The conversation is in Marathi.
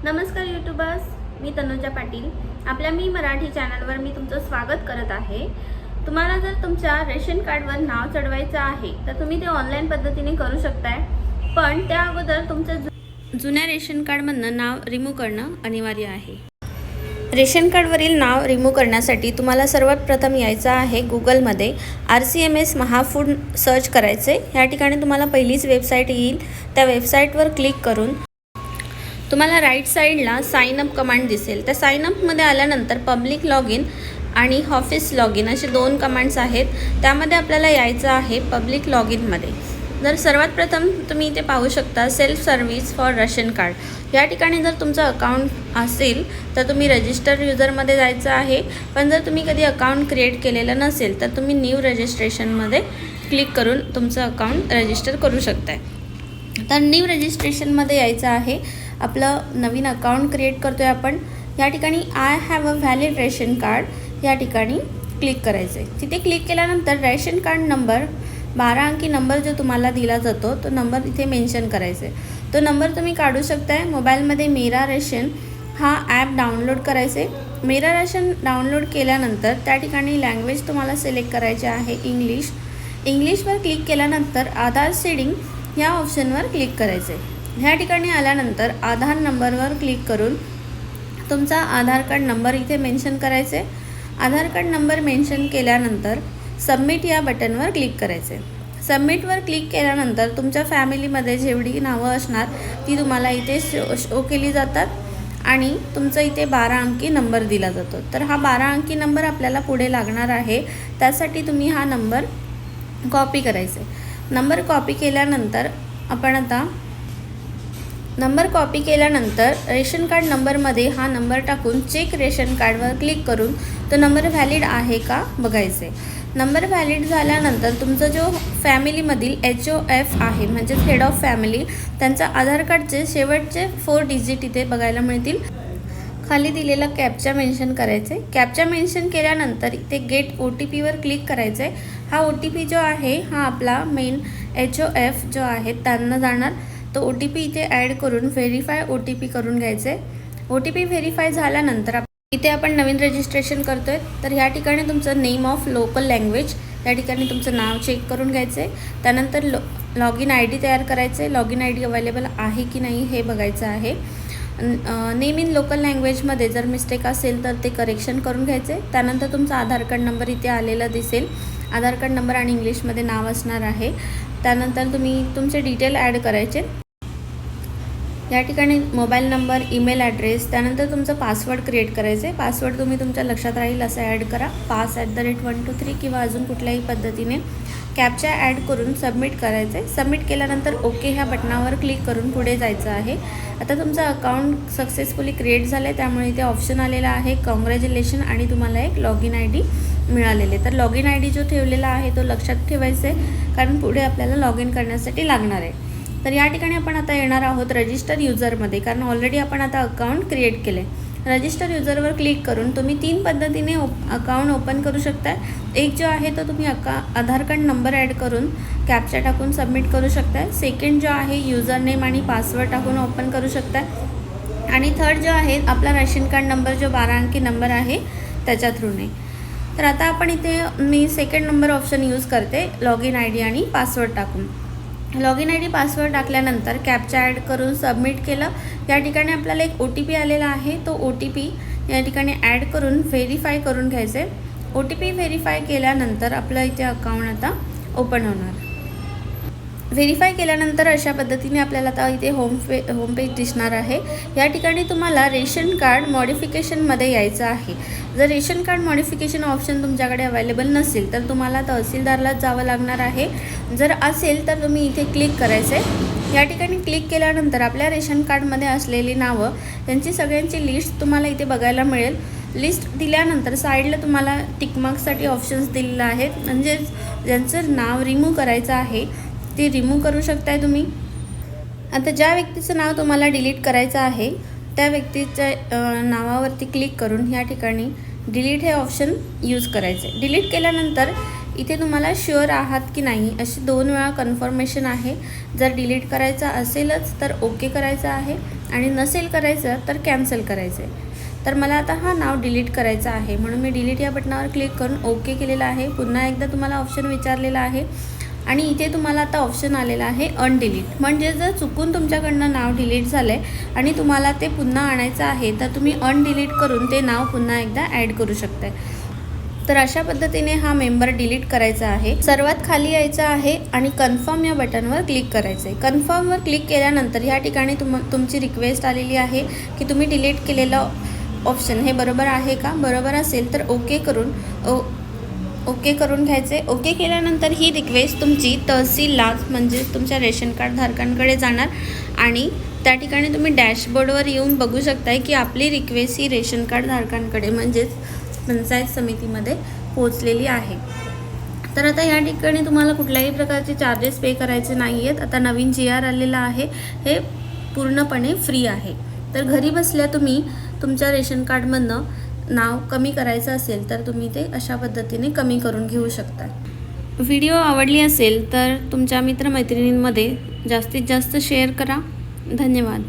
नमस्कार यूट्यूबर्स, मी तनुजा पाटील. आपल्या मी मराठी चॅनलवर मी तुमचं स्वागत करत आहे. तुम्हाला जर तुमच्या रेशन कार्डवर नाव चढवायचं आहे तर तुम्ही ते ऑनलाईन पद्धतीने करू शकताय. पण त्या अगोदर तुमचं जुन्या रेशन कार्डमधनं नाव रिमूव्ह करणं अनिवार्य आहे. रेशन कार्डवरील नाव रिमूव्ह करण्यासाठी तुम्हाला सर्वात प्रथम यायचं आहे गुगलमध्ये RCMS महाफूड सर्च करायचे. या ठिकाणी तुम्हाला पहिलीच वेबसाईट येईल. त्या वेबसाईटवर क्लिक करून तुम्हाला राईट साईडला साइन अप कमांड दिसेल. त्या साइन अपमध्ये आल्यानंतर पब्लिक लॉग इन आणि ऑफिस लॉग इन असे दोन कमांड्स आहेत. त्यामध्ये आपल्याला यायचं आहे पब्लिक लॉग इनमध्ये. जर सर्वात प्रथम तुम्ही इथे पाहू शकता self service for ration card. या ठिकाणी जर तुमचं अकाउंट असेल तर तुम्ही रजिस्टर युजरमध्ये जायचं आहे. पण जर तुम्ही कधी अकाउंट क्रिएट केलेलं नसेल तर तुम्ही न्यू रजिस्ट्रेशनमध्ये क्लिक करून तुमचं अकाउंट रजिस्टर करू शकताय. तर न्यू रजिस्ट्रेशनमध्ये यायचं आहे. आपलं नवीन अकाउंट क्रिएट करतोय आपण. या ठिकाणी I have a valid ration card या ठिकाणी क्लिक करायचं आहे. तिथे क्लिक केल्यानंतर रेशन कार्ड नंबर 12 अंकी नंबर जो तुम्हाला दिला जातो तो नंबर इथे मेन्शन करायचा आहे. तो नंबर तुम्ही काढू शकताय. मोबाईलमध्ये मेरा रेशन हा ॲप डाउनलोड करायचा आहे. मेरा रेशन डाउनलोड केल्यानंतर त्या ठिकाणी लँग्वेज तुम्हाला सिलेक्ट करायचे आहे इंग्लिशवर क्लिक केल्यानंतर आधार सीडिंग या ऑप्शनवर क्लिक करायचे. ह्या ठिकाणी आल्यानंतर आधार नंबरवर क्लिक करून तुमचा आधार कार्ड नंबर इथे मेन्शन करायचे. आधार कार्ड नंबर मेन्शन केल्यानंतर सबमिट या बटनवर क्लिक करायचे. सबमिटवर क्लिक केल्यानंतर तुमच्या फॅमिलीमध्ये जेवढी नावं असणार ती तुम्हाला इथे शो केली जातात आणि तुमचा इथे 12 अंकी नंबर दिला जातो. तर हा 12 अंकी नंबर आपल्याला पुढे लागणार आहे. त्यासाठी तुम्ही हा नंबर कॉपी करायचा. नंबर कॉपी केल्यानंतर आपण आता नंबर कॉपी केल्यानंतर रेशन कार्ड नंबरमध्ये हा नंबर टाकून चेक रेशन कार्डवर क्लिक करून तो नंबर व्हॅलिड आहे का बघायचे. नंबर व्हॅलिड झाल्यानंतर तुमचा जो फॅमिलीमधील HOF आहे म्हणजे हेड ऑफ फॅमिली त्यांचा आधार कार्डचे शेवटचे 4 डिजिट इथे बघायला मिळतील. खाली दिलेला कॅप्चा मेन्शन करायचे. कॅप्चा मेन्शन केल्यानंतर इथे गेट OTPवर क्लिक करायचे. हा OTP जो आहे हा आपला मेन HOF जो आहे त्यांना जाणार. तो OTP इथे ॲड करून व्हेरीफाय OTP करून घ्यायचे. OTP व्हेरीफाय झाल्यानंतर इथे आपण नवीन रजिस्ट्रेशन करतोय. तर ह्या ठिकाणी तुमचं नेम ऑफ लोकल लँग्वेज या ठिकाणी तुमचं नाव चेक करून घ्यायचे. त्यानंतर लॉग इन ID तयार करायचे. लॉग इन ID अवेलेबल आहे की नाही हे बघायचं आहे. नेम इन लोकल लँग्वेजमध्ये जर मिस्टेक असेल तर ते करेक्शन करून घ्यायचे. त्यानंतर तुमचा आधार कार्ड नंबर इथे आलेला दिसेल. आधार कार्ड नंबर आणि इंग्लिशमध्ये नाव असणार आहे. त्यानंतर तुम्ही तुमचे डिटेल ॲड करायचे. या ठिकाणी मोबाईल नंबर, ईमेल ॲड्रेस, त्यानंतर तुमचं पासवर्ड क्रिएट करायचे. पासवर्ड तुम्ही तुमच्या लक्षात राहील असं ॲड करा. pass@123 किंवा अजून कुठल्याही पद्धतीने कॅप्चा ॲड करून सबमिट करायचे. सबमिट केल्यानंतर ओके ह्या बटनावर क्लिक करून पुढे जायचं आहे. आता तुमचं अकाउंट सक्सेसफुली क्रिएट झालं आहे. त्यामुळे इथे ऑप्शन आलेला आहे कॉंग्रॅच्युलेशन आणि तुम्हाला एक लॉग इन ID मिळालेले. तर लॉग इन ID जो ठेवलेला आहे तो लक्षात ठेवायचा आहे कारण पुढे आपल्याला लॉग इन करण्यासाठी लागणार आहे. तर या ठिकाणी आपण आता येणार आहोत रजिस्टर युजरमध्ये कारण ऑलरेडी आपण आता अकाउंट क्रिएट केले. रजिस्टर युजरवर क्लिक करून तुम्ही 3 पद्धतीने अकाउंट ओपन करू शकता. एक जो आहे तो तुम्ही आधार कार्ड नंबर ॲड करून कॅप्चा टाकून सबमिट करू शकता. सेकंड जो आहे युजर नेम आणि पासवर्ड टाकून ओपन करू शकता. आणि थर्ड जो आहे आपला रेशन कार्ड नंबर जो 12 अंकी नंबर आहे त्याच्या थ्रूने. तर आता आपण इथे मी सेकंड नंबर ऑप्शन यूज करते लॉग इन ID आणि पासवर्ड टाकून. लॉग इन ID पासवर्ड टाकल्यानंतर कॅप्चा ॲड करून सबमिट केलं. या ठिकाणी आपल्याला एक OTP आलेला आहे. तो OTP या ठिकाणी ॲड करून व्हेरीफाय करून घ्यायचे. OTP व्हेरीफाय केल्यानंतर आपलं इथे अकाउंट आता ओपन होणार. व्हेरीफाय केल्यानंतर अशा पद्धतीने आपल्याला आता इथे होम पेज दिसणार आहे. या ठिकाणी तुम्हाला रेशन कार्ड मॉडिफिकेशनमध्ये यायचं आहे. जर रेशन कार्ड मॉडिफिकेशन ऑप्शन तुमच्याकडे अवेलेबल नसेल तर तुम्हाला तहसीलदारलाच जावं लागणार आहे. जर असेल तर तुम्ही इथे क्लिक करायचं आहे. या ठिकाणी क्लिक केल्यानंतर आपल्या रेशन कार्डमध्ये असलेली नावं त्यांची सगळ्यांची लिस्ट तुम्हाला इथे बघायला मिळेल. लिस्ट दिल्यानंतर साईडला तुम्हाला टिकमार्क्ससाठी ऑप्शन्स दिलेले आहेत. म्हणजेच ज्यांचं नाव रिमूव्ह करायचं आहे ते रिमूव्ह करू शकताय तुम्ही. आता ज्या व्यक्तीचं नाव तुम्हाला डिलीट करायचं आहे त्या व्यक्तीच्या नावावरती क्लिक करून या ठिकाणी डिलीट हे ऑप्शन यूज करायचे. डिलीट केल्यानंतर इथे तुम्हाला शुअर आहात की नाही अशी 2 वेळा कन्फर्मेशन आहे. जर डिलीट करायचं असेलच तर ओके करायचं आहे आणि नसेल करायचं तर कॅन्सल करायचं आहे. तर मला आता हा नाव डिलीट करायचा आहे म्हणून मी डिलीट या बटनावर क्लिक करून ओके केलेलं आहे. पुन्हा एकदा तुम्हाला ऑप्शन विचारलेला आहे आणि इथे तुम्हाला आता ऑप्शन आलेला आहे अनडिलीट. म्हणजे जर चुकून तुमच्याकडनं नाव डिलीट झालं आहे आणि तुम्हाला ते पुन्हा आणायचं आहे तर तुम्ही अनडिलीट करून ते नाव पुन्हा एकदा ॲड करू शकताय. तर अशा पद्धतीने हा मेंबर डिलीट करायचा आहे. सर्वात खाली यायचं आहे आणि कन्फर्म या बटनवर क्लिक करायचं आहे. कन्फर्मवर क्लिक केल्यानंतर ह्या ठिकाणी तुमची रिक्वेस्ट आलेली आहे की तुम्ही डिलीट केलेलं ऑप्शन हे बरोबर आहे का. बरोबर असेल तर ओके करून घ्यायचे. ओके केल्यानंतर ही रिक्वेस्ट तुमची तहसीलला म्हणजे तुमच्या रेशन कार्ड धारकांकडे जाणार आणि त्या ठिकाणी तुम्ही डॅशबोर्डवर येऊन बघू शकताय की आपली रिक्वेस्ट ही रेशन कार्ड धारकांकडे म्हणजेच पंचायत समितीमध्ये पोहोचलेली आहे. तर आता या ठिकाणी तुम्हाला कुठल्याही प्रकारचे चार्जेस पे करायचे नाही आहेत. आता नवीन GR आलेला आहे, हे पूर्णपणे फ्री आहे. तर घरी बसल्या तुम्ही तुमच्या रेशन कार्डमधनं नाव कमी करायचं असेल तर तुम्ही ते अशा पद्धतीने कमी करून घेऊ शकता. व्हिडिओ आवडली असेल तर तुमच्या मित्रमैत्रिणींमध्ये जास्तीत जास्त शेअर करा. धन्यवाद.